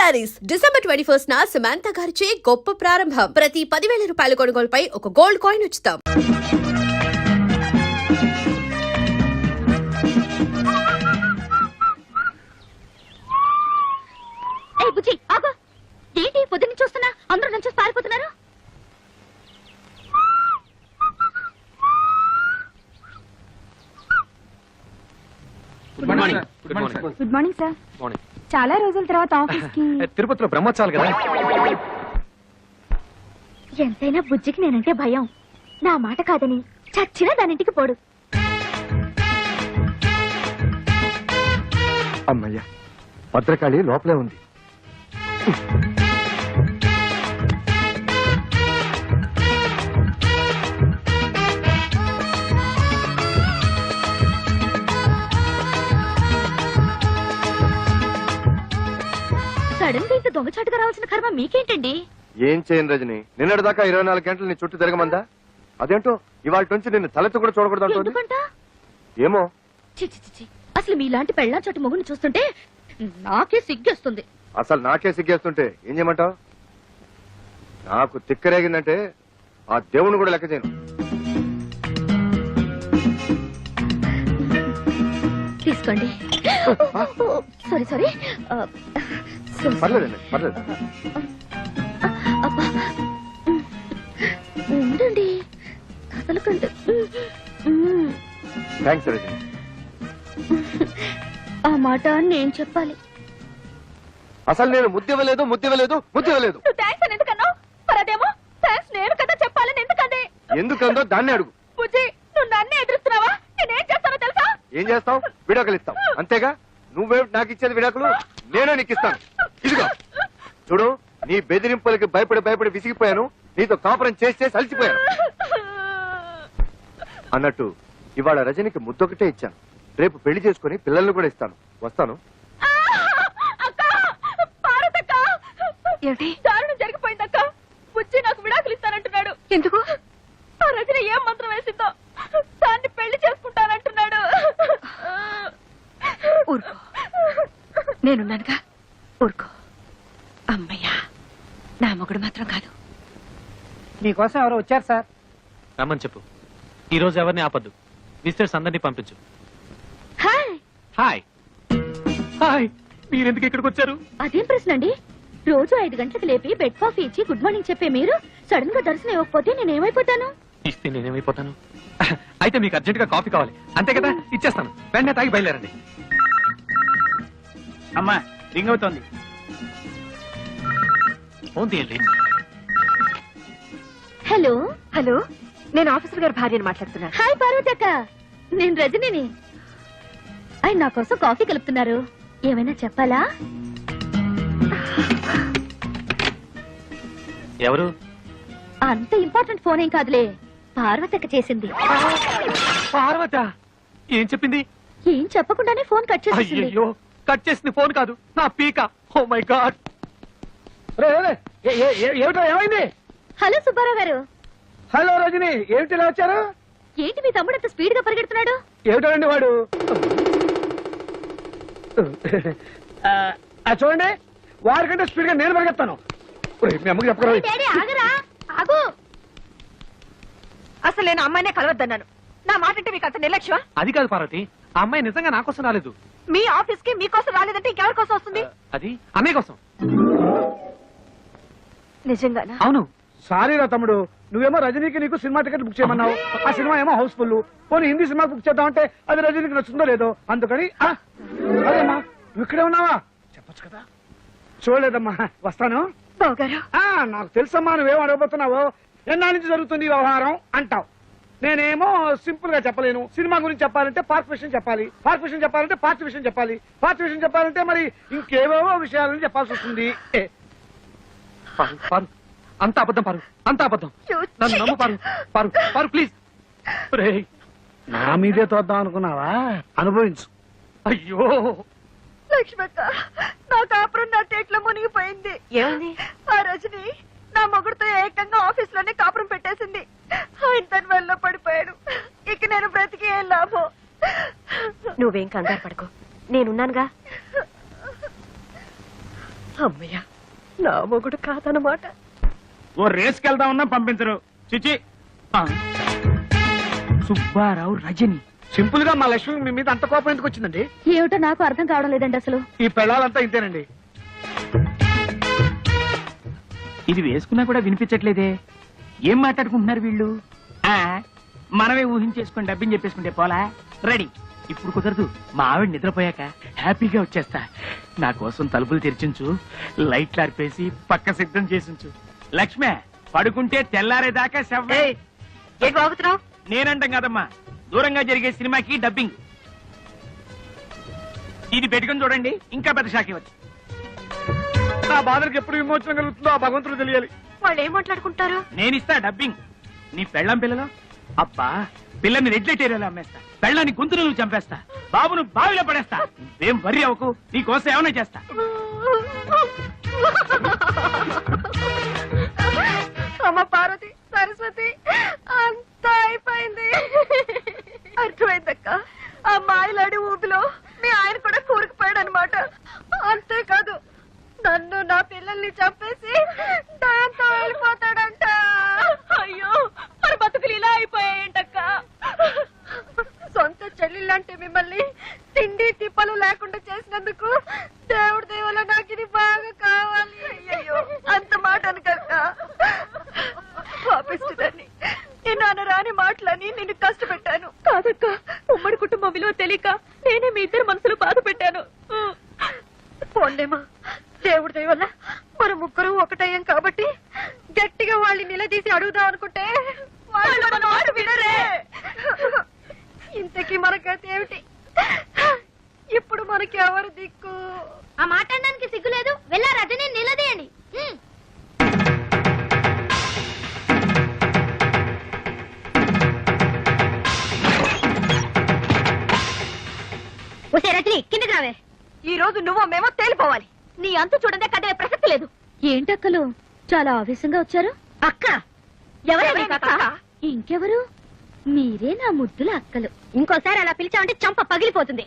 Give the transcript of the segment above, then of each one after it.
Saris December 21 Samantha గారిచే గొప్ప ప్రారంభం. ప్రతి 10,000 రూపాయల కొనుగోలుపై ఒక గోల్డ్ కాయిన్ ఉచితం. ఏంటి పొద్దున్న చూస్తున్నా అందరూ నుంచి పారిపోతున్నారు? Good morning sir. చాలా రోజుల తర్వాత ఆఫీస్ కి తిరుపతిలో బ్రహ్మోత్సవాలు కదా. ఎంతైనా బుజ్జికి నేనంటే భయం. నా మాట కాదని చచ్చినా దానింటికి పోడు. అమ్మయ్య, భద్రకాళి లోపలే ఉంది. సడన్ గా ఇంత దొంగచాటుగా రావాల్సిన కర్మ మీకేంటండి? ఏం చేయను రజని, నిన్నటిదాకా 24 గంటలు నీ చుట్టూ తిరగమందా? అదేంటో ఇవాళ నుంచి నిన్ను తలెత్తు కూడా చూడకూడదు అంటుంది. ఏమో చి అసలు మీలాంటి పెళ్ళా చోటు మొగుని చూస్తుంటే నాకే సిగ్గేస్తుంది. అసలు నాకే సిగ్గేస్తుంటే ఏం చేయమంటావు? నాకు తిక్కరేగిందంటే ఆ దేవుని కూడా లెక్క చేయను. తీసుకోండి. సారీ పర్లేదండి, పర్లేదు. ఉండండి, కదలకండి. థ్యాంక్స్ రజని. ఆ మాట నేను చెప్పాలి. అసలు నేను ముద్దివ్వలేదు. థ్యాంక్స్ అని ఎందుకన్నావు? మరదేమో థ్యాంక్స్ నేను కదా చెప్పాలని ఎందుకండి? ఎందుకందో దాన్ని అడుగు. బుజ్జి, నువ్వు నన్నే ఎదురుస్తున్నావా? నేనేం చేస్తానో తెలుసా? ఏం చేస్తావు? విడాకులు ఇస్తావు అంతేగా. నువ్వే నాకు ఇచ్చేది విడాకులు, నేనే నీకు ఇస్తాను. ఇదిగో చూడు, నీ బెదిరింపులకి భయపడి విసిగిపోయాను. నీతో కాపురం చేసి అలసిపోయాను. అన్నట్టు ఇవాళ రజనికి ముద్దొకటే ఇచ్చాను. రేపు పెళ్లి చేసుకుని పిల్లల్ని కూడా ఇస్తాను. వస్తాను. దారుణం జరిగిపోయిందక్క. బుజ్జి నాకు విడాకులు ఇస్తానంటున్నాడు. ఎందుకు? ఆ రజని ఏం మంత్రం వేసిందో దాన్ని పెళ్లి చేసుకుంటానంటున్నాడు. ఊరుకో, నేనున్నానుగా, ఊరుకో. అమ్మయ్యా, నా మొగుడు మాత్రం కాదు. మీకోసం ఎవరో వచ్చారు సార్. రమ్మని చెప్పు. ఈ రోజు ఎవరిని ఆపద్దు. విజిటర్స్ అందరినీ పంపించు. హాయ్ హాయ్ హాయ్, మీరెందుకు ఇక్కడికి వచ్చారు? అదేం ప్రశ్న అండి? రోజు 5 గంటలకు లేపి బెడ్ కాఫీ ఇచ్చి గుడ్ మార్నింగ్ చెప్పే మీరు సడన్ గా దర్శనం ఇవ్వకపోతే నేనేమైపోతాను? ఇస్తే నేనేమైపోతాను? అయితే మీకు అర్జెంట్ గా కాఫీ కావాలి అంతే కదా, ఇచ్చేస్తాను. వెంటనే తాగి బయలుదేరండి. అమ్మా, రింగ్ అవుతోంది. ఫోన్ తీయండి. హలో హలో, నేను ఆఫీసర్ గారి భార్యని మాట్లాడుతున్నాను. హాయ్ పార్వతక్క, నేను రజనిని. ఆయన నా కోసం కాఫీ కలుపుతున్నారు. ఏమైనా చెప్పాలా? ఎవరు? అంత ఇంపార్టెంట్ ఫోన్ ఏం కాదులే, పార్వతక్క చేసింది. పార్వత ఏం చెప్పింది? ఏం చెప్పకుండానే ఫోన్ కట్ చేసింది. అయ్యో, కట్ చేసింది ఫోన్ కాదు, నా పీక. Oh my god. ఏమిటో ఏమైంది? హలో సుబ్బారావు గారు. హలో రజని, ఏమిటి ఇలా వచ్చారు? ఏంటి మీ తమ్ముడు అంత స్పీడ్ గా పరిగెడుతున్నాడు? ఏమిటండి వాడు? చూడండి, వారికంటే స్పీడ్ గా నేను పరిగెత్తాను. మీ అమ్మకి చెప్పరా? డాడీ ఆగరా, ఆగు. అసలు నేను అమ్మాయినే కలవద్దన్నాను. నా మాట అంటే మీకు అంత నిర్లక్ష్యం? అది కాదు పార్వతి, ఆ అమ్మాయి నిజంగా నా కోసం రాలేదు. మీ ఆఫీస్ కి మీకోసం రాలేదంటే ఇంకెవరి కోసం వస్తుంది? అది అన్నయ్య కోసం. నిజంగానా? అవును. సారీ రా తమ్ముడు, నువ్వేమో రజనీకి నీకు సినిమా టికెట్ బుక్ చేయమన్నావు. ఆ సినిమా ఏమో హౌస్ఫుల్. పోనీ హిందీ సినిమా బుక్ చేద్దామంటే అది రజనీకి నచ్చుతుందో లేదో, అందుకని అదేమ్మా నువ్వు ఇక్కడే ఉన్నావా? చెప్పొచ్చు కదా. చూడలేదమ్మా, వస్తాను. బావగారు, నాకు తెలుసమ్మా నువ్వేం అడగబోతున్నావో. ఎన్నాళ్ళ నుంచి జరుగుతుంది ఈ వ్యవహారం అంటావు. నేనేమో సింపుల్ గా చెప్పలేను. సినిమా గురించి చెప్పాలంటే పార్క్ విషయం చెప్పాలి, పార్క్ విషయం చెప్పాలంటే పార్టీ విషయం చెప్పాలి, పార్టీ విషయం చెప్పాలంటే మరి ఇంకేవేవో విషయాలని చెప్పాల్సి వస్తుంది. పారు, అంత అబద్ధం పారు, అంత అబద్ధం. నన్ను నమ్ము పారు, పారు, పారు ప్లీజ్. నా మీదే తోద్దాం అనుకున్నావా? అనుభవించు. అయ్యో లక్ష్మక్క, నా కాపురం నా తేట్లో మునిగిపోయింది. ఏమైంది? ఆ రజని నా మొగుడుతో ఏకంగా ఆఫీస్ లోనే కాపురం పెట్టేసింది. ఆయన తన వల్ల పడిపోయాడు. ఇక నేను బ్రతికి ఏం లాభం? నువ్వేం కంగారు పడకు, నేనున్నానుగా. అమ్మయ్య, నా మొగుడు కాదనమాట. ఓ రేస్కి వెళ్దామన్నా పంపించరు. చిచి. సుబ్బారావు రజని. సింపుల్ గా మా లక్ష్మి మీ మీద అంత కోపం ఎందుకు వచ్చిందండి? ఏమిటో నాకు అర్థం కావడం లేదండి అసలు. ఈ పెళ్ళాలంతా ఇంతేనండి. ఇది వేసుకున్నా కూడా వినిపించట్లేదే. ఏం మాట్లాడుకుంటున్నారు వీళ్ళు? మనమే ఊహించేసుకుని డబ్బిని చెప్పేసుకుంటే పోలా. రెడీ. ఇప్పుడు కుదరదు. మా ఆవిడ నిద్రపోయాక హ్యాపీగా వచ్చేస్తా. నా కోసం తలుపులు తెరిచించు, లైట్లు ఆర్పేసి పక్క సిద్ధం చేసించు. లక్ష్మే, పడుకుంటే తెల్లారేదాకా ఏంటి బాగుతున్నావు? నేనంటాం కదమ్మా, దూరంగా జరిగే సినిమాకి డబ్బింగ్. ఇది పెట్టుకుని చూడండి, ఇంకా పెద్ద షాక్ ఇవ్వచ్చు. నా బాధలకు ఎప్పుడు విమోచన కలుగుతుందో ఆ భగవంతుడు తెలియాలి. వాళ్ళు ఏం మాట్లాడుకుంటారు? నేనిస్తా డబ్బింగ్. నీ పెళ్ళం పిల్లలో అబ్బా, పిల్లని రెడ్లెట్ ఏరియాలో అమ్మేస్తా, పెళ్ళాన్ని గొంతులు నువ్వు చంపేస్తా, బాబును బావిలో పడేస్తా. నువ్వేం వర్రీ అవ్వకు, నీ కోసం ఏమైనా చేస్తా. అమ్మ పార్వతి, సరస్వతి, అంతా అయిపోయింది. అర్థమైందక్క. ఆ మాయలాడి ఊపిలో మీ ఆయన కూడా కూరుకుపోయాడు అనమాట. అంతేకాదు, నన్ను నా పిల్లల్ని చంపేసి దాంతో వెళ్ళిపోతాడంట. అయ్యో, మరి బతుకులు ఇలా అయిపోయాయంటక్క. సొంత చెల్లెళ్ళంటే మిమ్మల్ని తిండి తిప్పలు లేకుండా చేసినందుకు దేవుడి దేవుల నాకు ఇది బాగా కావాలి. అయ్యో, అంత మాట అనకక్క. పాపిస్తుందని నేను అనరాని మాటలని నిన్ను కష్టపెట్టాను. కాదక్క, ఉమ్మడి కుటుంబం విలువ తెలియక నేనే మీ ఇద్దరు మనసులు బాధ పెట్టాను. పోండేమా, దేవుడి దయ వల్ల మనం ముగ్గురు ఒకటయ్యాం కాబట్టి గట్టిగా వాళ్ళని నిలదీసి అడుగుదాం అనుకుంటే వాళ్ళు మన మాట వినరే. ఇంతకీ మనకైతే ఏమిటి? ఇప్పుడు మనకి ఎవరు దిక్కు? ఆ మాట్లాడడానికి సిగ్గులేదు. వెళ్ళా రజని నిలదీయండి. ఒసే రజని, కిందకి రావే. ఈ రోజు నువ్వు మేమో తేలిపోవాలి. నీ అంతు చూడదే కదే ప్రసక్తి లేదు. ఏంటక్కలు చాలా ఆవేశంగా వచ్చారు? అక్క ఎవరైనా అక్క? ఇంకెవరు? మీరే నా ముద్దుల అక్కలు. ఇంకోసారి అలా పిలిచావంటే చంప పగిలిపోతుంది.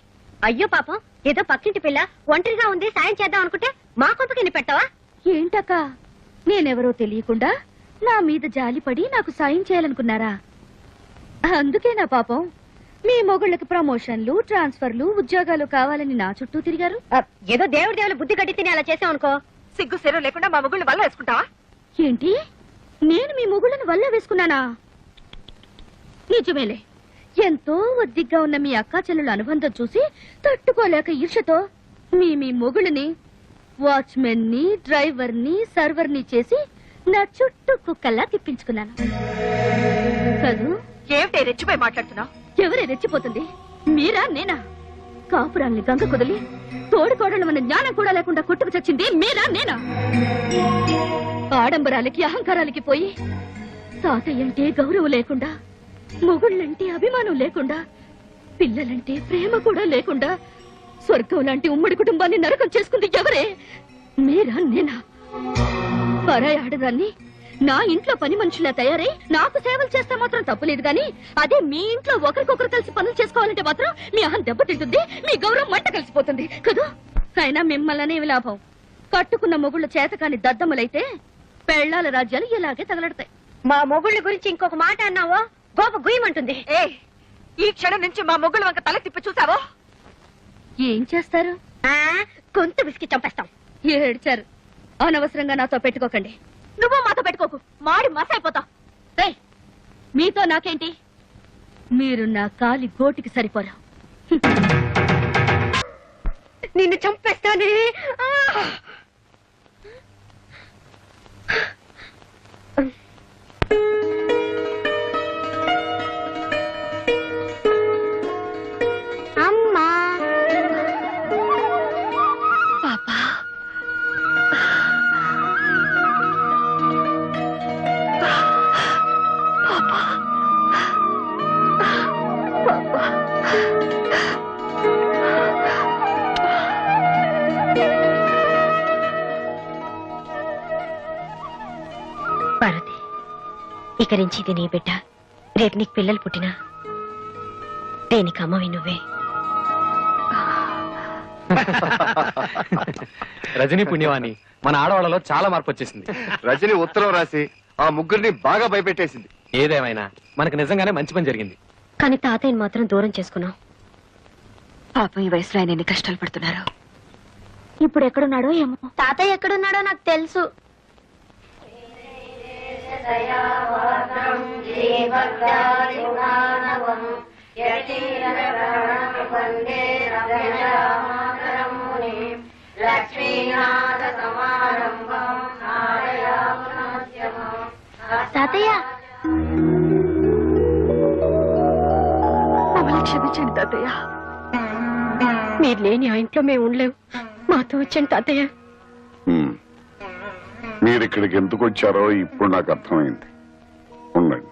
అయ్యో పాపం, ఏదో పక్కింటి పిల్ల ఒంటరిగా ఉంది, సాయం చేద్దాం అనుకుంటే మా కొంపకిని పెట్టావా? ఏంటక్క, నేనెవరో తెలియకుండా నా మీద జాలిపడి నాకు సాయం చేయాలనుకున్నారా? అందుకే నా పాపం మీ మొగుళ్ళకి ప్రమోషన్లు, ట్రాన్స్ఫర్లు, ఉద్యోగాలు కావాలని నా చుట్టూ తిరిగారు. ఏదో దేవుడి దేవుల బుద్ధి కట్టి తిని అలా చేసావు అనుకో, సిగ్గు సెరవు లేకుండా మా మొగుళ్ళు వల్ల వేసుకుంటావా? ఏంటి, నేను మీ మొగుళ్ళను వల్ల వేసుకున్నానా? నిజమేలే. ఎంతో ఒద్దిగ్గా ఉన్న మీ అక్కా చెల్లెల అనుబంధం చూసి తట్టుకోలేక ఈర్షతో మీ మొగుళ్ళని వాచ్మెన్ ని, డ్రైవర్ ని, సర్వర్ ని చేసి నా చుట్టూ కుక్కల్లా తిప్పించుకున్నాను కదూ. ఏమిటి రెచ్చిపోయి మాట్లాడుతున్నావు? ఎవరే రెచ్చిపోతుంది, మీరా నేనా? కాపురాల్ని గంగ కుదిలి తోడుకోడలు మన జ్ఞానం కూడా లేకుండా కొట్టుకు చచ్చింది మీరా నేనా? ఆడంబరాలకి అహంకారాలకి పోయి తాతయ్యంటే గౌరవం లేకుండా, మొగుళ్ళంటే అభిమానం లేకుండా, పిల్లలంటే ప్రేమ కూడా లేకుండా స్వర్గం లాంటి ఉమ్మడి కుటుంబాన్ని నరకం చేసుకుంది ఎవరే? మీరా నేనా? పరాయి ఆడదాన్ని నా ఇంట్లో పని మనుషులా తయారై నాకు సేవలు చేస్తే మాత్రం తప్పులేదు గాని, అదే మీ ఇంట్లో ఒకరికొకరు కలిసి పనులు చేసుకోవాలంటే మాత్రం మీ అహం దెబ్బతింటుంది, మీ గౌరవం మంట కలిసిపోతుంది కదా. అయినా మిమ్మల్ని లాభం, కట్టుకున్న మొగుళ్ళు చేతకాని దద్దమ్మలైతే పెళ్లాల రాజ్యాలు ఇలాగే తగలడతాయి. మా మొగుళ్ళ గురించి ఇంకొక మాట అన్నావో గోప గుయ్యమంటుంది. ఈ క్షణం నుంచి మా మొగుళ్ళ వంక తల తిప్పి చూసావో ఏం చేస్తారు? గొంతు విసికి చంపేస్తాం. ఏడ్చారు. అనవసరంగా నాతో పెట్టుకోకండి. నువ్వు మాతో పెట్టుకోకు, మాడి మసైపోతావు. మీతో నాకేంటి? మీరు నా కాలి గోటికి సరిపోరా. నిన్ను చంపేస్తానే. అమ్మా పాపా, పార్వతి, ఇక నుంచి ఇది నీ బిడ్డ. రేపు నీకు పిల్లలు పుట్టినా దేనికి అమ్మవి నువ్వే. రజనీ పుణ్యవాణి మన ఆడవాళ్ళలో చాలా మార్పు వచ్చేసింది. రజని ఉత్తరం రాసి ఆ ముగ్గురిని బాగా భయపెట్టేసింది. ఏదేమైనా మనకు నిజంగానే మంచి పని జరిగింది. కానీ తాతయ్యని మాత్రం దూరం చేసుకున్నాం. పాపం ఈ వయసులో ఆయన ఎన్ని కష్టాలు పడుతున్నారు. ఇప్పుడు ఎక్కడున్నాడో ఏమో. తాతయ్య ఎక్కడున్నాడో నాకు తెలుసు. తాతయ్య మమ్మల్ని క్షమించండి తాతయ్య. మీరు లేని ఆ ఇంట్లో మేము ఉండలేము. మాతో వచ్చండి తాతయ్య. మీరు ఇక్కడికి ఎందుకు వచ్చారో ఇప్పుడు నాకు అర్థమైంది. ఉండండి.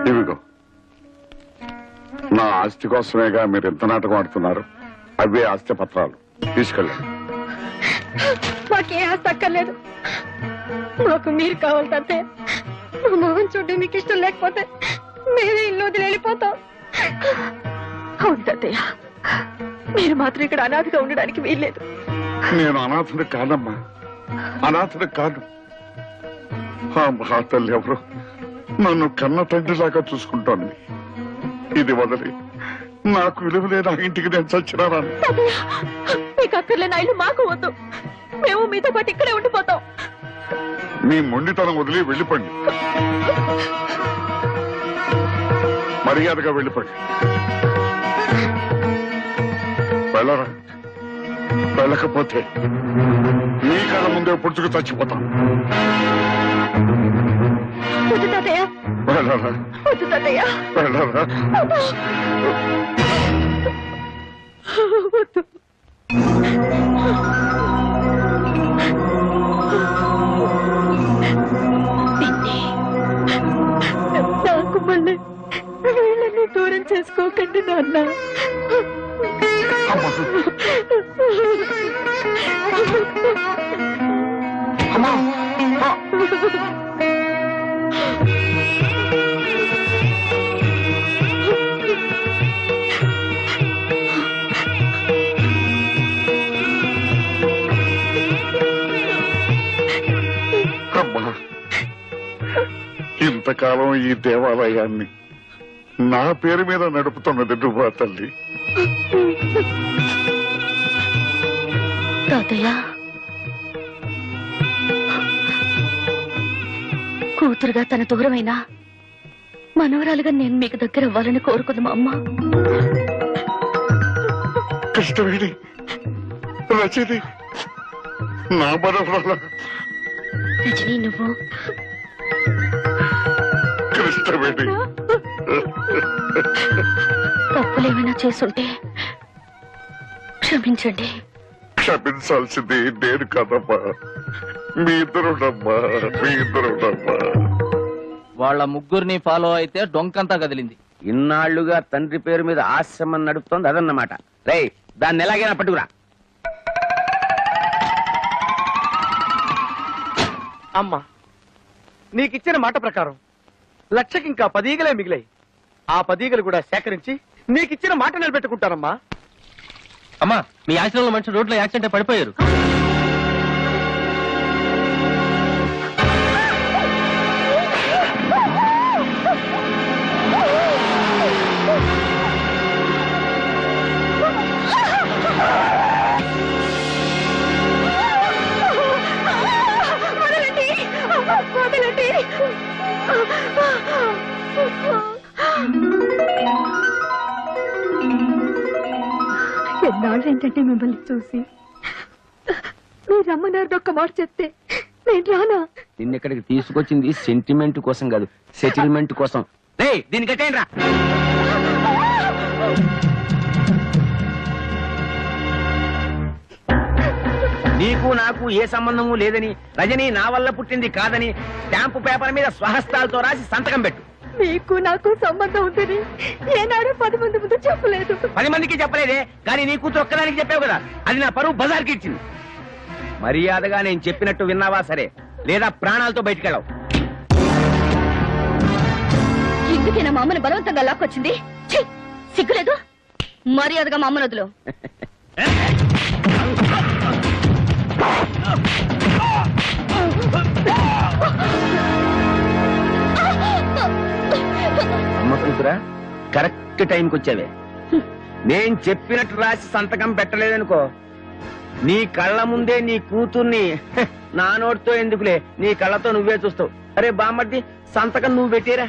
ఇవిగో నా ఆస్తి కోసమేగా మీరు ఎంత నాటకం ఆడుతున్నారు. అవే ఆస్తి పత్రాలు తీసుకెళ్ళండి. మాకే ఆస్తి అక్కర్లేదు. మాకు మీరు కావాలి తాతయ్య. మా మొహం చూడడం మీకు ఇష్టం లేకపోతే మేమే ఇల్లు వదిలి వెళ్ళిపోతాం. అవును తాతయ్య, మీరు మాత్రం ఇక్కడ అనాథగా ఉండడానికి వీల్లేదు. నేను అనాథుడు కాదమ్మా, అనాథుడు కాదు. ఆ మహాతల్లి ఎవరు నన్ను కన్న తండ్రిలాగా చూసుకుంటోంది. ఇది వదిలి నాకు విలువలే నా ఇంటికి నేను చచ్చినాను. మీకు అక్కర్లేని ఇల్లు మాకు వద్దు. మేము మీతో పాటు ఇక్కడే ఉండిపోతాం. మీ మొండితనం వదిలి వెళ్ళిపోండి. మర్యాదగా వెళ్ళిపోండి. వెళ్ళరా. వెళ్ళకపోతే మీ కళ్ళ ముందే పుడుచుకు చచ్చిపోతాం. వద్దు తాతయ్య, వెళ్ళరా. వద్దు తాతయ్య, వెళ్ళరా. వద్దు. పిన్ని, నాకు మళ్ళీ వీళ్ళని దూరం చేసుకోకండి నాన్న. అమ్మా. అమ్మా, ఇంతకాలం ఈ దేవాలయాన్ని నా పేరు మీద నడుపుతున్నది నువ్వా తల్లి? తాతయ్య, కూతురుగా తన దూరమైనా మనవరాలుగా నేను మీకు దగ్గర అవ్వాలని కోరుకుంది మా అమ్మ. కృష్ణవేణి, రచని, నా మనవరాల రజనీ, నువ్వు కృష్ణవేణి. తప్పులేమైనా చేసుంటే క్షమించండి. క్షమించాల్సింది నేను కాదమ్మా, మీ ఇద్దరుడమ్మా, మీ ఇద్దరుడమ్మా. వాళ్ళ ముగ్గురిని ఫాలో అయితే డొంకంతా కదిలింది. ఇన్నాళ్లుగా తండ్రి పేరు మీద ఆశ్రమం నడుపుతోంది అదన్నమాట. రేయ్, దాన్ని ఎలాగైనా పట్టుకురా. అమ్మా, నీకిచ్చిన మాట ప్రకారం లక్షకి ఇంకా 10 ఈగలే మిగిలాయి. ఆ 10 ఈగలు కూడా సేకరించి నీకిచ్చిన మాట నిలబెట్టుకుంటానమ్మా. అమ్మా, మీ ఆశ్రమంలో మనిషి రోడ్లో యాక్సిడెంట్ పడిపోయారు. ఎన్నాళ్ళు ఏంటంటే మిమ్మల్ని చూసి మీరు రమ్మన్నారు. ఒక్క మాట చెప్తే నేను రానా? నిన్నెక్కడికి తీసుకొచ్చింది సెంటిమెంట్ కోసం కాదు, సెటిల్మెంట్ కోసం. రేయ్, దీనికి కట్టేయండి రా. నీకు నాకు ఏ సంబంధము లేదని, రజని నా వల్ల పుట్టింది కాదని స్టాంపు పేపర్ మీద స్వహస్తాలతో రాసి సంతకం పెట్టు. మీకు నాకు సంబంధం ఉందని ఏనాడు 10 మంది ముందు చెప్పలేదు. 10 మందికి చెప్పలేదే, కానీ నీ కూతురు ఒక్కదానికి చెప్పావు కదా, అది నా పరువు బజార్కి ఇచ్చింది. మర్యాదగా నేను చెప్పినట్టు విన్నావా సరే, లేదా ప్రాణాలతో బయటికెళ్ళావు. ఎందుకే నా మామని బలవంతంగా లాక్కొచ్చింది? సిగ్గులేదు మర్యాదగా మా అమ్మను వదులు. అమ్మ కూతురా కరెక్ట్ టైంకి వచ్చావే. నేను చెప్పినట్టు రాసి సంతకం పెట్టలేదనుకో, నీ కళ్ళ ముందే నీ కూతుర్ని నా నోటితో ఎందుకులే, నీ కళ్ళతో నువ్వే చూస్తావు. అరే బామ్మర్ది, సంతకం నువ్వు పెట్టేరా.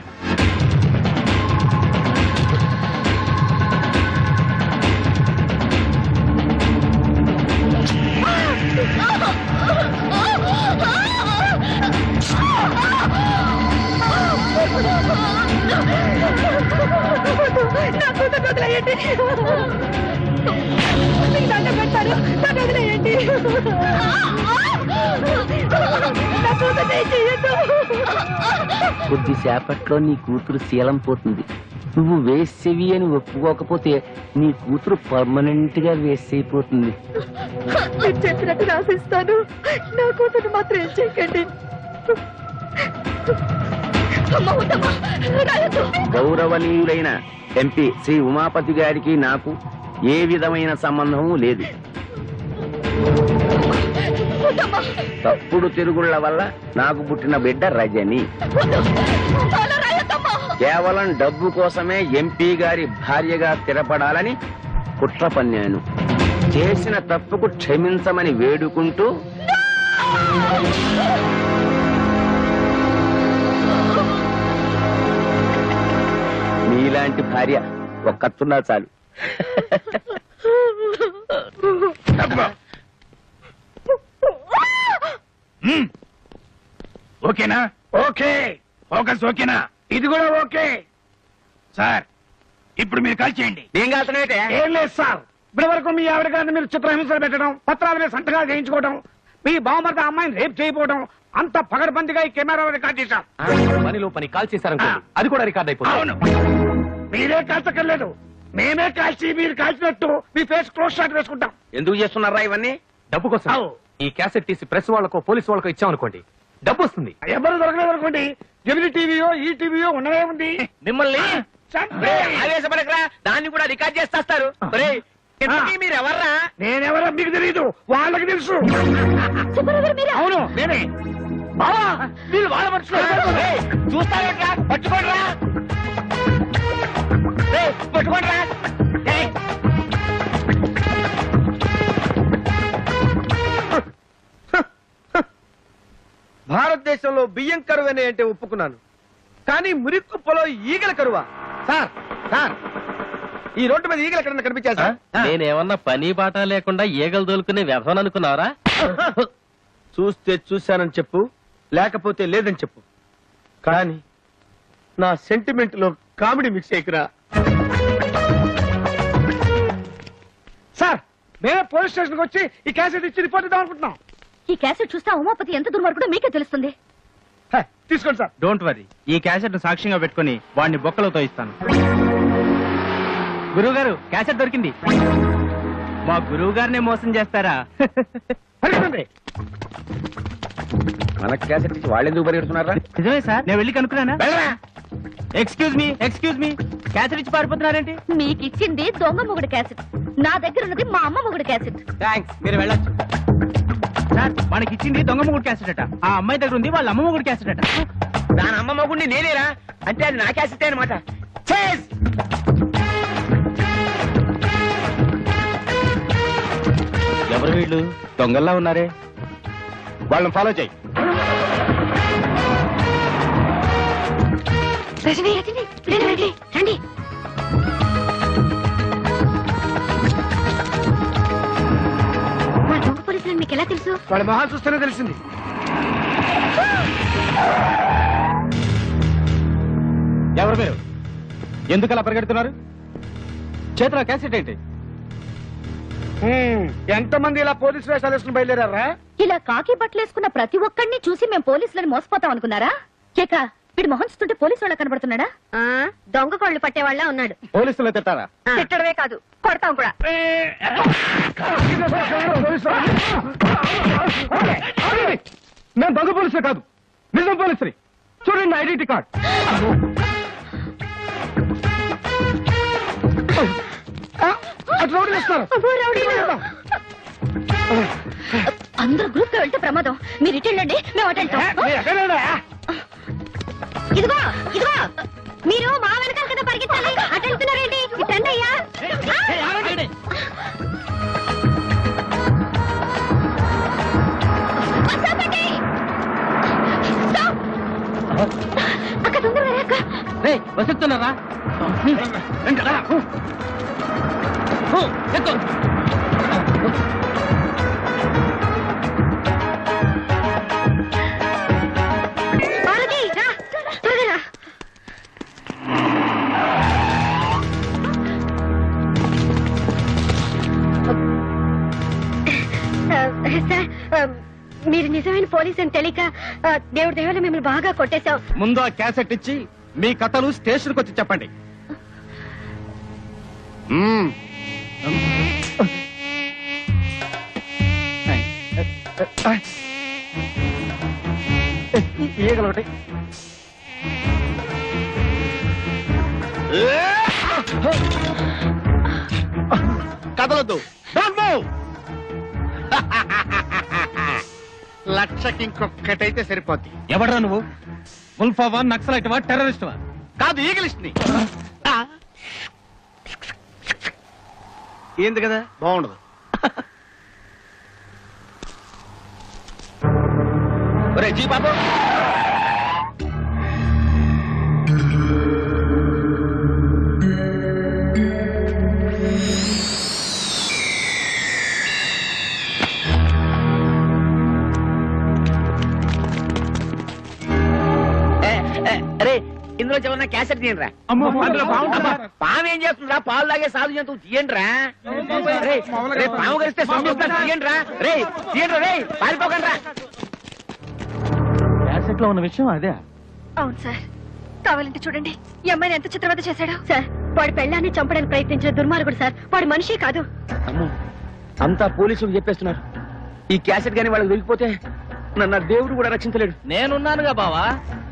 నా కూతురు వదిలేయండి. మీకు దండం పెడతాను, నన్ను వదిలేయండి. నా కూతురు ఏం చెయ్యొద్దు. కొద్దిసేపట్లో నీ కూతురు శీలం పోతుంది. నువ్వు వేసేవి అని ఒప్పుకోకపోతే నీ కూతురు పర్మనెంట్ గా వేస్ట్ అయిపోతుంది. మీరు చెప్పినట్టు రాసిస్తాను, నా కూతురు మాత్రం ఏం చేయకండి. అమ్మ, వద్దమ్మా, రాయొద్దు. గౌరవనీయులైన ఎంపీ శ్రీ ఉమాపతి గారికి నాకు ఏ విధమైన సంబంధం లేదు. వద్దమ్మా, తప్పుడు తిరుగుళ్ల వల్ల నాకు పుట్టిన బిడ్డ రజని. అలా రాయొద్దమ్మా. కేవలం డబ్బు కోసమే ఎంపీ గారి భార్యగా స్థిరపడాలని కుట్ర పన్నాను. చేసిన తప్పుకు క్షమించమని వేడుకుంటూ నీలాంటి భార్య ఒక్కతున్నా చాలు. ఓకేనా? ఓకే. ఫోకస్ ఓకేనా? ఇది కూడా ఓకే. సార్ ఇప్పుడు మీరు కాల్ చేయండి. ఏం కాల్తున్నాయితే? ఏం లేదు సార్, ఇప్పటి వరకు మీ ఆవిడ గారిని మీరు చిత్రహింసలు పెట్టడం, పత్రాల మీద సంతకాలు చేయించుకోవడం, మీ బావమర్ద అమ్మాయిని రేప్ చేయకపోవడం అంత పగడబందిగా ఈ కెమెరా రికార్డ్ చేశారు. పనిలో పని కాల్ చేశారనుకోండి, అది కూడా రికార్డ్ అయిపోతుంది. అవును. మీరే కాల్చక్కర్లేదు, మేమే కాల్చి మీరు కాల్చినట్టు మీ ఫేస్ క్లోజ్ షాట్ వేసుకుంటాం. ఎందుకు చేస్తున్నారా ఇవన్నీ? డబ్బు కోసం. అవు. ఈ క్యాసెట్ తీసి ప్రెస్ వాళ్ళకో పోలీసు వాళ్ళకో ఇచ్చామనుకోండి, డబ్బు వస్తుంది. ఎవరు దొరకలేదు అనుకోండి, జమిని టీవీయో ఈ టీవీయో ఉన్నదే ఉంది. మిమ్మల్ని చంపే. ఆవేశపడకరా, దాన్ని కూడా రికార్డ్ చేస్తారు. మీరు ఎవర్రా? నేనెవరో మీకు తెలియదు, వాళ్ళకి తెలుసు. సుబ్బారావు మీరా? అవును నేనే. బావా, వీళ్ళు వాళ్ళ మనుషులు. చూస్తారా? పట్టుకోండిరా, పట్టుకోండిరా. భారతదేశంలో బియ్యం కరువనే అంటే ఒప్పుకున్నాను, కానీ మురిక్కుప్పలో ఈగల కరువా? సార్ సార్, ఈ రోడ్డు మీద ఈగలు ఎక్కడన్నా కనిపించా సార్? నేనేమన్నా పని బాట లేకుండా ఈగలు దొలుకునే వ్యవసాయం అనుకున్నావరా? చూస్తే చూశానని చెప్పు, లేకపోతే లేదని చెప్పు, కానీ నా సెంటిమెంట్ లో కామెడీ మిక్స్ చేయకురా. సార్, మేమే పోలీస్ స్టేషన్కి వచ్చి ఈ క్యాసెట్ ఇచ్చి రిపోర్ట్ ఇద్దాం అనుకుంటున్నాం. ఈ క్యాసెట్ చూస్తే ఉమాపతి ఎంత దుర్మార్గుడో మీకే తెలుస్తుంది. హే, తీసుకోండి సార్. డోంట్ వరీ, ఈ క్యాసెట్ సాక్ష్యంగా పెట్టుకుని వాడిని బొక్కలతో ఇస్తాను. గురువు గారు, క్యాసెట్ దొరికింది. మా గురువు గారినే మోసం చేస్తారా? పరిగెత్తండి. మన క్యాసెట్ ఇచ్చి వాళ్ళు ఎందుకు పరిగెడుతున్నారా? నిజమే సార్, నేను వెళ్ళి కనుక్కున్నానా? ఎక్స్క్యూజ్ మీ, క్యాసెట్ ఇచ్చి పారిపోతున్నారేంటి? మీకు ఇచ్చింది దొంగ మొగుడు క్యాసెట్, నా దగ్గర ఉన్నది మా అమ్మ మొగుడు క్యాసెట్. థ్యాంక్స్, మీరు వెళ్ళొచ్చు. సార్, మనకి ఇచ్చింది దొంగ మొగుడు క్యాసెట్ అట, ఆ అమ్మాయి దగ్గర ఉంది వాళ్ళ అమ్మ మొగుడు క్యాసెట్ అట. దాని అమ్మ మగుడిని నేనేరా అంటే అది నా క్యాసెట్ అనమాట. ఎవరు వీళ్ళు? దొంగల్లా ఉన్నారే. వాళ్ళని ఫాలో చేయి. రజనీ, రండి. మా దొంగ పోలీసులు మీకు ఎలా తెలుసు? వాళ్ళ మొహాలు చూస్తేనే తెలిసింది. ఎవరు మీరు? ఎందుకు అలా పరిగెడుతున్నారు? చేతిలో క్యాసెట్ ఏంటి? ఎంతమంది ఇలా పోలీసు వేషాలు వేసుకుని బయలుదేరారా? ఇలా కాకి బట్టలేసుకున్న ప్రతి ఒక్కడిని చూసి మేము పోలీసులని మోసపోతాం అనుకున్నారా? కేక, వీడు మొహం చూస్తుంటే పోలీసు వాళ్ళ కనబడుతున్నాడా? దొంగ కోళ్లు పట్టేవాళ్ళ ఉన్నాడు. పోలీసులు తిట్టారా? తిట్టడమే కాదు, కొడతాం కూడా. మేము దొంగ పోలీసులు కాదు, నిజం పోలీసులు. చూడండి ఐడెంటిటీ కార్డ్. అటు రౌడీలు వస్తున్నారు. అందరూ గ్రూప్ గా వెళ్తే ప్రమాదం. మీరు ఇటు వెళ్ళండి, మేము అటు వెళ్తాం. ఇదిగో ఇదిగో, మీరు మా వెనకాల కదా పరిగెత్తాలి. అటు వెళ్తున్నారేంటి? ఇటండి అయ్యా. అక్క తొందరగా రా అక్క. వస్తున్నారా పార్వతి, రా, త్వరగా రా. సార్, మీరు నిజమైన పోలీస్ అని తెలియక దేవుడి దేవుళ్ళు మిమ్మల్ని బాగా కొట్టేశాం. ముందు ఆ క్యాసెట్ ఇచ్చి మీ కథలు స్టేషన్కి వచ్చి చెప్పండి. ఈగలు ఒకటి. కదలొద్దు. లక్షకి ఇంకొక్కటైతే సరిపోద్ది. ఎవడ్రా నువ్వు? ముల్ఫావా, నక్సలైట్వా, టెర్రరిస్ట్వా? కాదు, ఈగలిస్ట్ ని. ఏంది కదా, బాగుండదు. ఒరే జీ బాబు, అరే ఇందులో ఏమన్నా క్యాసెట్ తీయండిరా. పాము ఏం చేస్తుందిరా? పాలు లాగే సాధు జంతువు తీయండిరా. పాము కలిస్తే తీయండిరా. రే తీయండి, రే పారిపోకండి రా. క్యాసెట్ లో ఉన్న విషయం అదే. అవును సార్, కావాలంటే చూడండి ఈ అమ్మాయిని ఎంత చిత్రవద చేశాడు. సార్, వాడి పెళ్ళాన్ని చంపడానికి ప్రయత్నించిన దుర్మార్గుడు సార్. వాడు మనిషి కాదు. అమ్మో, అంతా పోలీసులకు చెప్పేస్తున్నారు. ఈ క్యాసెట్ గానీ వాళ్ళకి దొరికిపోతే నన్ను దేవుడు కూడా రక్షించలేడు. నేనున్నానుగా బావా.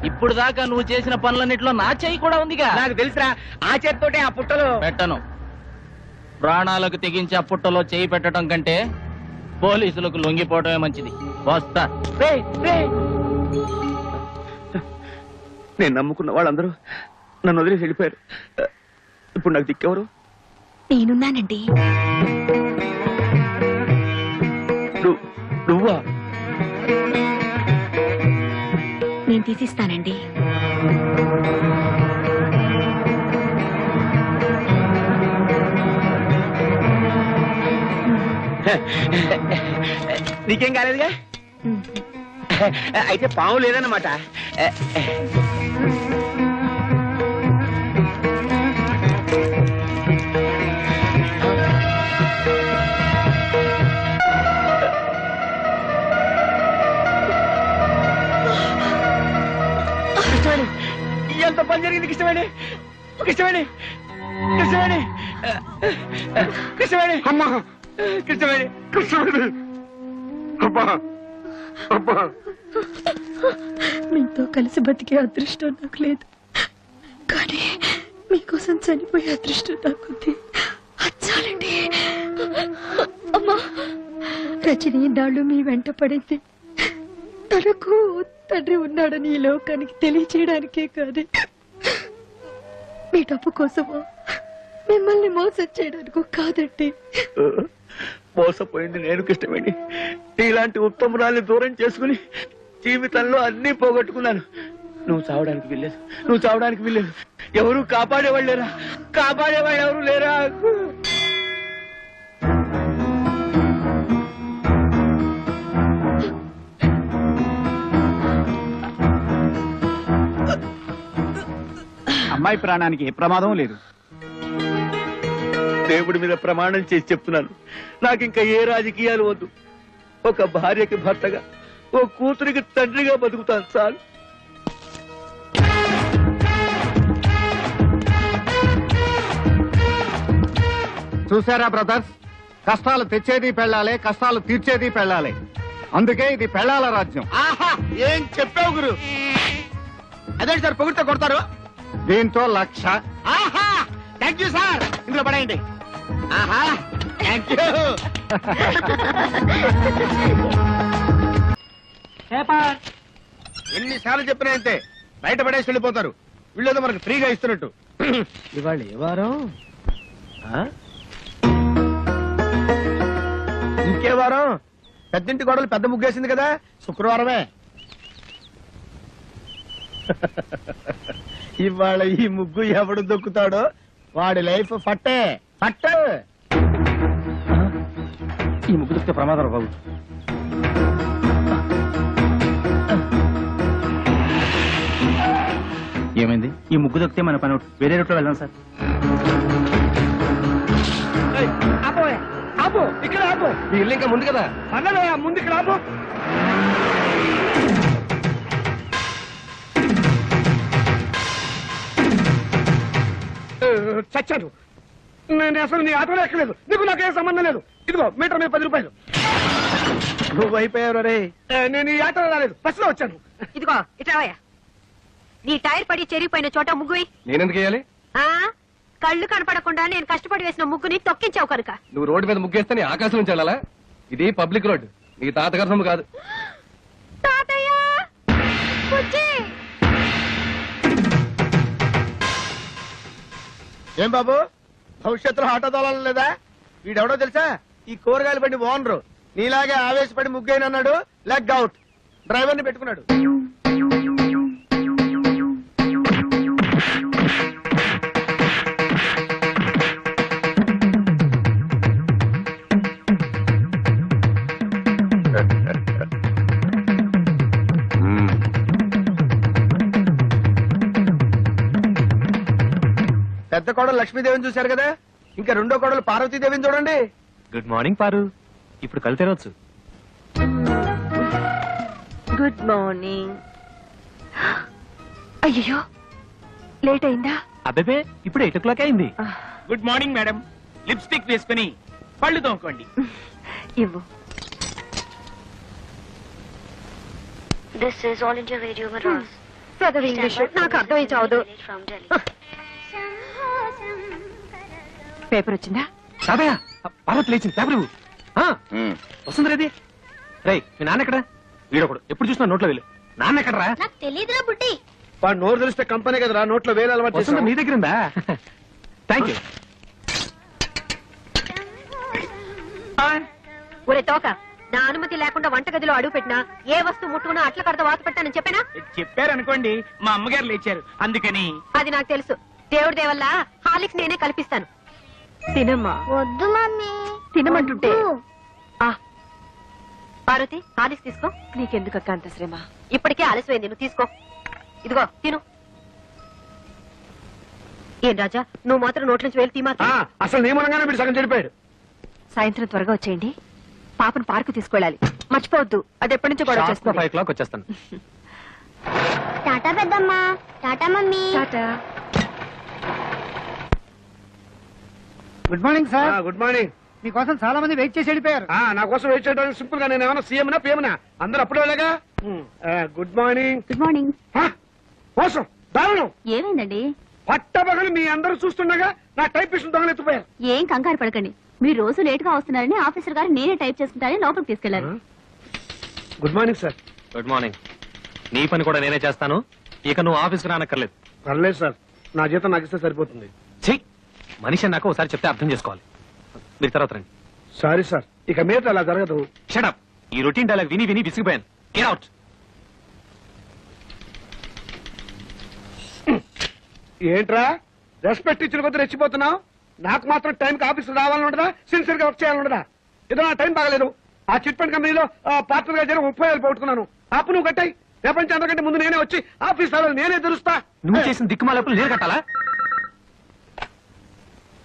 ఇప్పుడు దాకా నువ్వు చేసిన పనులన్నిట్లో నా చెయ్యి కూడా ఉందిగా. నాకు తెలుసురా, ఆ చేతితోటే ఆ పుట్టలో పెట్టను. ప్రాణాలకు తెగించి ఆ పుట్టలో చేయి పెట్టడం కంటే పోలీసులకు లొంగిపోవడమే మంచిది. వస్తా. నేను నమ్ముకున్న వాళ్ళందరూ నన్ను వదిలేసి వెళ్ళిపోయారు. ఇప్పుడు నాకు దిక్కెవరు? నేనున్నానండి. నువ్వా? నేను తీసిస్తానండి. నీకేం కాలేదుగా? అయితే పాము లేదన్నమాట. ఎంత పని జరిగింది కృష్ణవేణి? కృష్ణవేణి, కృష్ణవేణి, కృష్ణవేణి, అమ్మా, కృష్ణవేణి, కృష్ణవేణి, అబ్బా, అబ్బా. మీతో కలిసి బతికే అదృష్టం నాకు లేదు, కానీ మీకోసం చనిపోయే అదృష్టం నాకుంది. అచ్చాలండి. అమ్మా, రజని నాళ్ళు మీ వెంట పడింది. తనకు తండ్రి ఉన్నాడని ఈ లోకానికి తెలియచేయడానికే కాదు, మీ డబ్బు కోసమో మిమ్మల్ని మోసం చేయడానికో కాదండి. మోసపోయింది నేను కృష్ణవేణి. ఇలాంటి ఉత్తమురాల్ని దూరం చేసుకుని జీవితంలో అన్ని పోగొట్టుకున్నాను. నువ్వు చావడానికి వెళ్ళలేదు, నువ్వు చావడానికి వెళ్ళలేదు. ఎవరు కాపాడేవాళ్ళు లేరా? కాపాడేవాళ్ళు ఎవరు లేరా? అమ్మాయి ప్రాణానికి ఏ ప్రమాదం లేదు. దేవుడి మీద ప్రమాణం చేసి చెప్తున్నాను, నాకింకా ఏ రాజకీయాలు వద్దు. ఒక భార్యకి భర్తగా, ఓ కూతురికి తండ్రిగా బతుకుతాను చాలు. చూసారా బ్రదర్స్, కష్టాలు తెచ్చేది పెళ్ళాలే, కష్టాలు తీర్చేది పెళ్ళాలే. అందుకే ఇది పెళ్ళాల రాజ్యం. ఆహా, ఏం చెప్పావు గురు? అదేంటి సార్ పొగిడితే కొడతారు? దీంతో 1,00,000. ఆహా, థ్యాంక్ యూ సార్. ఇందులో పడేయండి. ఆహా థ్యాంక్ యూ. పేపర్ ఎన్నిసార్లు చెప్పినా అంతే, బయట పడేసి వెళ్ళిపోతారు. వీళ్ళేదో మనకు ఫ్రీగా ఇస్తున్నట్టు. ఇవాళ ఏ వారం? ఇంకే వారం? పెద్దింటి గొడవలు పెద్ద ముగ్గేసింది కదా, శుక్రవారమే. ఇవాళ ఈ ముగ్గు ఎవడు దొక్కుతాడో వాడి లైఫ్ ఫట్టే ఫట్టే. ఈ ముగ్గు దొక్కితే ప్రమాదం బాబు. ఏమైంది? ఈ ముగ్గు దొక్కితే మన పని అవుట్. వేరే రూట్లో వెళ్దాం సార్. ఆపు, ఇక్కడ ఆపు. మీ ఇల్లు ఇంకా ముందు కదా. అన్నదయ్యా, ముందు ఇక్కడ ఆపు. చచ్చాను. నేను అసలు నీ ఆటోలో ఎక్కలేదు. నీకు నాకేం సంబంధం లేదు. ఇదిగో మీటర్ మీద 10 రూపాయలు. నువ్వు అయిపోయావు రే. నేను ఈ ఆటోలో రాలేదు, బస్సులో వచ్చాను. ఇదిగో ఇట్రావయ్యా. నీ టైర్ పడి చెరిగిపోయిన చోట ముగ్గు నేనెందుకు వేయాలి? కళ్ళు కనపడకుండా నేను కష్టపడి వేసిన ముగ్గుని తొక్కించావు కనుక. నువ్వు రోడ్డు మీద ముగ్గేస్తే నీ ఆకాశం నుంచి వెళ్ళాలా? ఇది పబ్లిక్ రోడ్, నీ తాతగారి సొమ్ము కాదు. తాతయ్య బుజ్జి. ఏం బాబు, భవిష్యత్తులో ఆటో తోలాలి లేదా? వీడెవడో తెలుసా? ఈ కూరగాయలు బండి ఓనరు. నీలాగే ఆవేశపడి ముగ్గైనన్నాడు, లెగ్ అవుట్. డ్రైవర్ ని పెట్టుకున్నాడు. పెద్ద కోడలు లక్ష్మీదేవిని చూశారు కదా, ఇంకా రెండో కోడలు పార్వతీదేవిని చూడండి. గుడ్ మార్నింగ్ పారు. ఇప్పుడు కళ్ళు తెరవచ్చు. Good morning. అయ్యో లేట్ అయిందా? అబ్బే ఇప్పుడు 8 o'clock అయింది. Good morning madam. లిప్స్టిక్ వేసుకుని పళ్ళు తోముకోండి. ఇవ్వు. This is All India Radio Madras. పెద్దది ఇంగ్లీష్ నాకు అర్థమై చావదు. From Delhi. పేపర్ వచ్చిందా? తాతయ్య, పార్వతి లేచింది. పేపర్ ఇవ్వు. వస్తుంది రేది. రేయ్, మీ నాన్న ఎక్కడ? వీడొకడు ఎప్పుడు చూసినా నోట్లో వెళ్ళు. నాన్న ఎక్కడరా? నాకు తెలీదురా బుట్టి. వాడు నోరు తెలిస్తే కంపెనీ కదరా, నోట్లో వేలు అలవాటు వస్తుంది చేస్తాం. నీ దగ్గర ఉందా? Thank you. ఒరే తోక, నా అనుమతి లేకుండా వంటగదిలో అడుగు పెట్టినా ఏ వస్తువు ముట్టుకున్నా అట్ల కడత వాత పెట్టానని చెప్పానా? చెప్పారనుకోండి, మా అమ్మగారు లేచారు అందుకని. అది నాకు తెలుసు. దేవుడి దేవల్ల హాలిక్స్ నేనే కల్పిస్తాను. తినమ్మా. వద్దు మమ్మీ. తినమంటుంటే. వద్దు. ఆ పార్వతి, హాలిక్స్ తీసుకో. నీకెందుకు అక్క అంత శ్రమ? ఇప్పటికే ఆలస్యమైంది, నువ్వు తీసుకో. ఇదిగో తిను. ఏం రాజా, నువ్వు మాత్రం నోట్ల నుంచి వేలు తీమా. అసలు నియమనంగానే వీడు సగం చెడిపోయాడు. సాయంత్రం త్వరగా వచ్చేయండి. పాపను పార్కు తీసుకెళ్ళాలి, మర్చిపోవద్దు. అది ఎప్పటి నుంచో గొడవ చేస్తుంది. 5 o'clock వచ్చేస్తాను. టాటా పెద్దమ్మా. Tata mummy. Tata. Good morning sir. Good morning. మీకోసం చాలా మంది వెయిట్ చేసి వెళ్ళిపోయారు. నా కోసం వెయిట్ చేయడానికి సింపుల్ గా నేను ఏమైనా సీఎంనా పిఎంనా? అందరూ అప్పుడే వెళ్ళగా. Good morning. Good morning. కోసం దారుణం. ఏమైందండి? పట్టబగలు మీ అందరూ చూస్తుండగా నా టైపిస్ట్ దొంగలెత్తిపోయారు. ఏం కంగారు పడకండి. మీరు రోజు లేట్ గా వస్తున్నారని ఆఫీసర్ గారు నేనే టైప్ చేసుకుంటారని లోపలికి తీసుకెళ్లారు. Good morning sir. Good morning. నీ పని కూడా నేనే చేస్తాను. ఇక నువ్వు ఆఫీస్కి రానక్కర్లేదు. పర్లేదు సార్, నా జీతం నాకు ఇస్తే సరిపోతుంది. చెయ్యి. మనిషి నాకు ఒకసారి చెప్తే అర్థం చేసుకోవాలి. మీరు తర్వాత రండి. సారీ సార్, ఇక మీద అలా జరగదు. షటప్. ఈ రొటీన్ డైలాగ్ విని విని విసిగిపోయాను. Get out. ఏంట్రా రెస్పెక్ట్ ఇచ్చిన కొద్ది రెచ్చిపోతున్నావు? నాకు మాత్రం టైంకి ఆఫీస్ రావాలని ఉండదా? సిన్సియర్ గా వర్క్ చేయాలని ఉండదా? ఏదో నా టైం బాగలేదు. ఆ చిట్ ఫండ్ కంపెనీలో పార్ట్నర్ గా చేరి 30,000 పోగొట్టుకున్నాను. అప్పు నువ్వు కట్టాయి. ప్రపంచం అందరికంటే ముందు నేనే వచ్చి ఆఫీస్ రావాలి, నేనే తెలుస్తా. నువ్వు చేసిన దిక్కుమాలప్పుడు నేను కట్టాలా?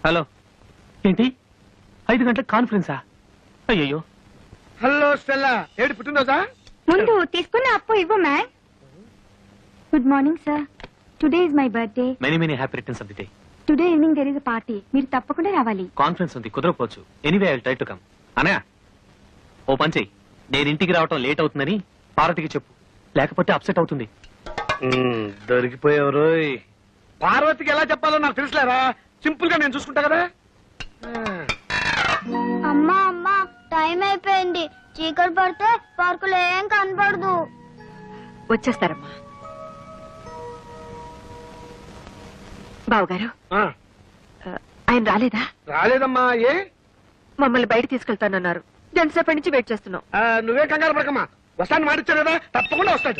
హలో, ఏంటి 5 గంటల కాన్ఫరెన్సా? అయ్యో. హలో స్టెల్లా, ఏడు పుట్టిందోసా? ముందు తీసుకున్న అప్పు ఇవ్వు ma'am. Good morning sir. Today is my birthday. Many many happy returns of the day. Today evening there is a party. మీరు తప్పకుండా రావాలి. కాన్ఫరెన్స్ ఉంది, కుదరకపోవచ్చు. Anyway I will try to come. Anaya, ఓ పని చెయ్యి. నేను ఇంటికి రావటం లేట్ అవుతుందని పార్వతికి చెప్పు, లేకపోతే అప్సెట్ అవుతుంది. దొరికిపోయారు. పార్వతికి ఎలా చెప్పాలో నాకు తెలుసులేరా. సింపుల్ గా నేను చూసుకుంటా కదా. అమ్మా అమ్మా టైం అయిపోయింది. చీకటి పడితే పార్కులో ఏం కనపడదు. వచ్చేస్తారమ్మా. బావగారు ఆ, ఆయన రాలేదా? రాలేదమ్మా. ఏ మమ్మల్ని బయట తీసుకెళ్తానన్నారు. గంటసేపటి నుంచి వెయిట్ చేస్తున్నాం. నువ్వే కంగారు పడకమ్మా. వస్తాను మాటిచ్చారు కదా, తప్పకుండా వస్తాడు.